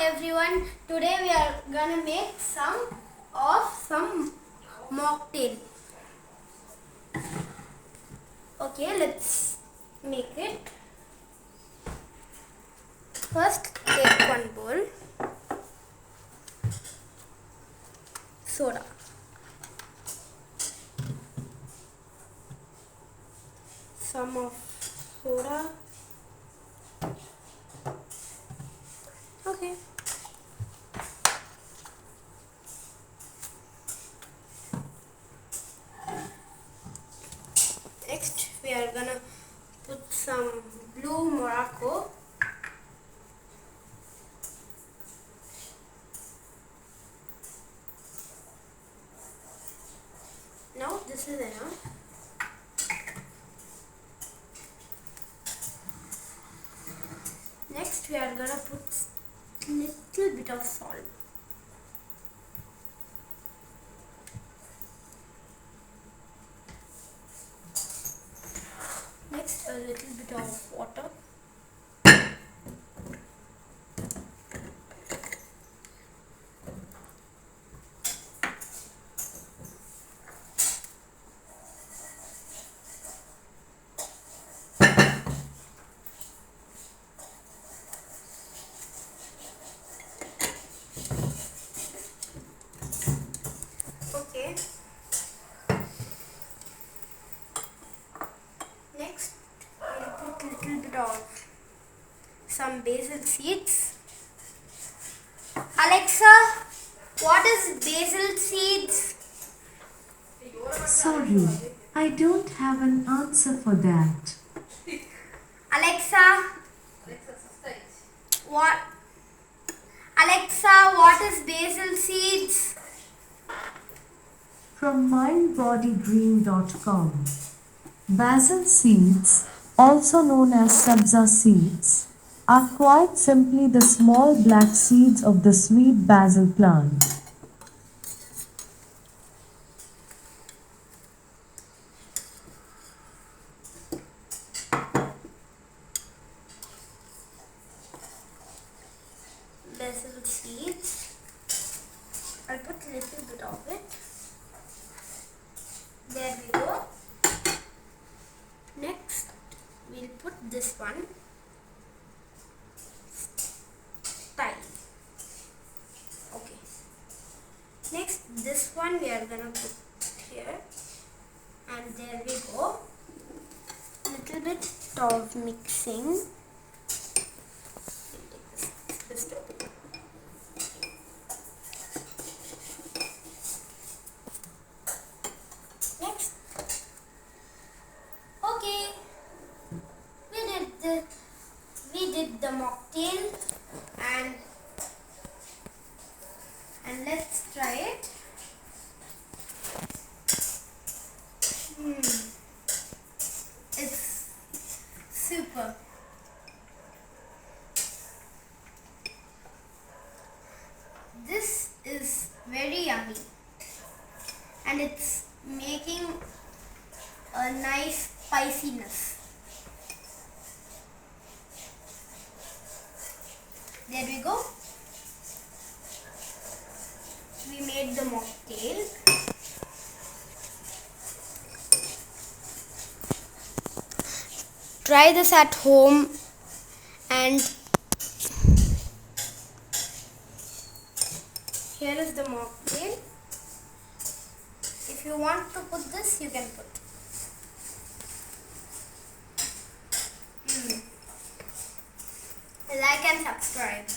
everyone. Today we are gonna make some mocktail. Okay, let's make it. First, take one bowl. Soda. Some of soda. Okay. Next, we are gonna put some blue Morocco. Now this is enough. Next, we are gonna put little bit of salt. Next, a little bit of water. Okay. Next, we'll put little bit of some basil seeds. Alexa, what is basil seeds? Sorry, I don't have an answer for that. Alexa, what? Alexa, what is basil seeds? From mindbodygreen.com. Basil seeds, also known as sabza seeds, are quite simply the small black seeds of the sweet basil plant. Basil seeds. I'll put a little bit of it. There we go. Next, we'll put this one. Thyme. Okay. Next, this one we are gonna put here. And there we go. Little bit of mixing. Next, okay, we did the mocktail, and let's try it. It's super. This is very yummy, and it's making a nice spiciness. There we go. We made the mocktail. Try this at home, and here is the mocktail. If you want to put this, you can put. Like and subscribe.